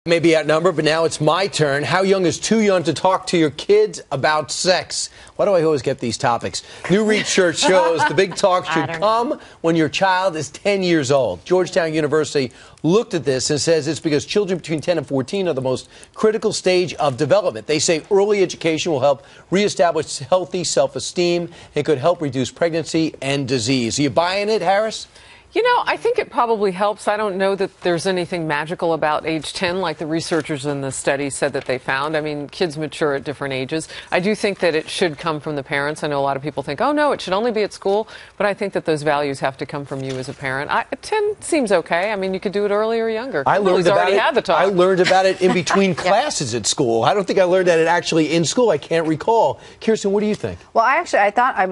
Maybe outnumbered, but now it's my turn. How young is too young to talk to your kids about sex? Why do I always get these topics? New research shows the big talk should come when your child is 10 years old. Georgetown University looked at this and says it's because children between 10 and 14 are the most critical stage of development. They say early education will help reestablish healthy self-esteem and could help reduce pregnancy and disease. Are you buying it, Harris? You know, I think it probably helps. I don't know that there's anything magical about age 10, like the researchers in the study said that they found. I mean, kids mature at different ages. I do think that it should come from the parents. I know a lot of people think, oh, no, it should only be at school. But I think that those values have to come from you as a parent. 10 seems okay. I mean, you could do it earlier or younger. I learned about it. Had the talk. I learned about it in between classes at school. I don't think I learned that it actually in school. I can't recall. Kirsten, what do you think? Well, I thought I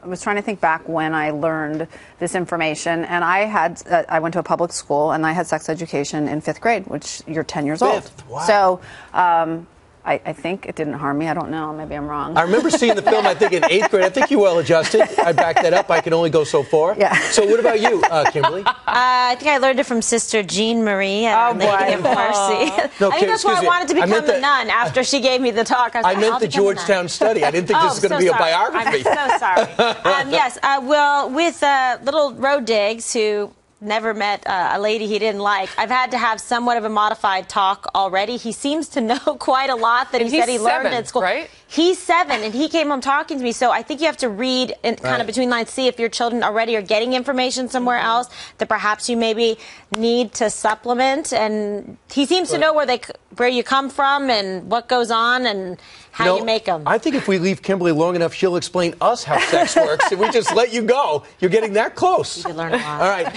was trying to think back when I learned this information, and I went to a public school, and I had sex education in 5th grade, which you're 10 years old. Wow. So I think it didn't harm me. I don't know. Maybe I'm wrong. I remember seeing the film, I think, in 8th grade. I think you're well adjusted. I back that up. I can only go so far. Yeah. So what about you, Kimberly? I think I learned it from Sister Jean Marie at Lady of Mercy. No, I think that's why I wanted to become a nun after she gave me the talk. I meant the Georgetown study. I didn't think this was going to be a biography. I'm so sorry. Yes, well, with little Road Diggs, who never met a lady he didn't like, I've had to have somewhat of a modified talk already. He seems to know quite a lot that he said he learned at school. Right? He's 7, and he came home talking to me, so I think you have to read kind of between lines, see if your children already are getting information somewhere else that perhaps you maybe need to supplement. And he seems to know where you come from and what goes on and how you make them. I think if we leave Kimberly long enough, she'll explain us how sex works. If we just let you go, you're getting that close. You could learn a lot. All right.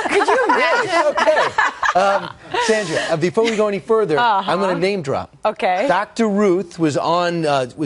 Could you imagine? Okay. Sandra, before we go any further, I'm going to name drop. Okay. Dr. Ruth was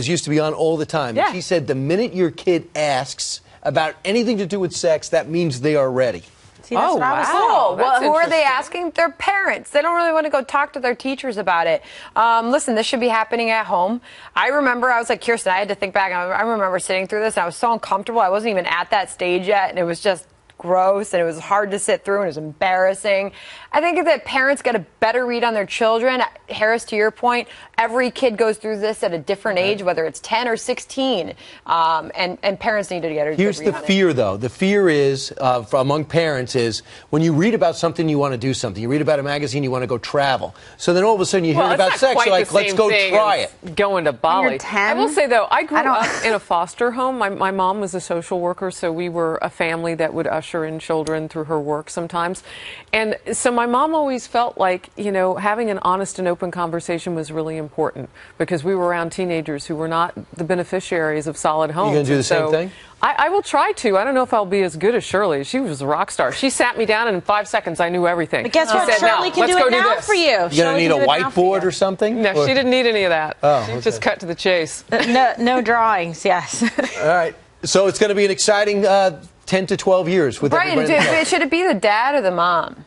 used to be on all the time. Yeah. She said the minute your kid asks about anything to do with sex, that means they are ready. See, that's what I was saying. Oh, well, who are they asking? Their parents. They don't really want to go talk to their teachers about it. Listen, this should be happening at home. I remember, I was like Kirsten, I had to think back. I remember sitting through this, and I was so uncomfortable. I wasn't even at that stage yet, and it was just gross, and it was hard to sit through, and it was embarrassing. I think that parents get a better read on their children. Harris, to your point, every kid goes through this at a different age, whether it's 10 or 16, and parents need to get a Here's good read the on fear, though. The fear is, among parents, is when you read about something, you want to do something. You read about a magazine, you want to go travel. So then all of a sudden you hear about sex, you're like, let's go try it. Going to Bali. You're 10? I will say, though, I grew up in a foster home. My mom was a social worker, so we were a family that would usher in children through her work sometimes. And so my mom always felt like, you know, having an honest and open conversation was really important because we were around teenagers who were not the beneficiaries of solid homes. You going to do the same thing? I will try to. I don't know if I'll be as good as Shirley. She was a rock star. She sat me down, and in 5 seconds, I knew everything. But guess what? She said, Shirley can do it now for you. You're going to need a whiteboard or something? No, she didn't need any of that. Oh, She just cut to the chase. No drawings, yes. All right. So it's going to be an exciting 10 to 12 years with everybody. Right. Should it be the dad or the mom?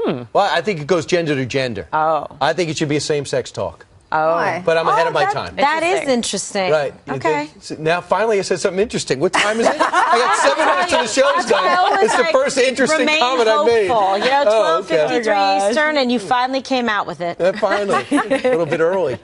Well, I think it goes gender to gender. Oh. I think it should be a same-sex talk. Oh. Why? But I'm ahead of my time. That is interesting. Right. Okay. Now, finally, I said something interesting. What time is it? I got 7 minutes and the show's done. It's the first interesting comment I made. You know, 12:53 okay. Eastern, and you finally came out with it. Finally. A little bit early.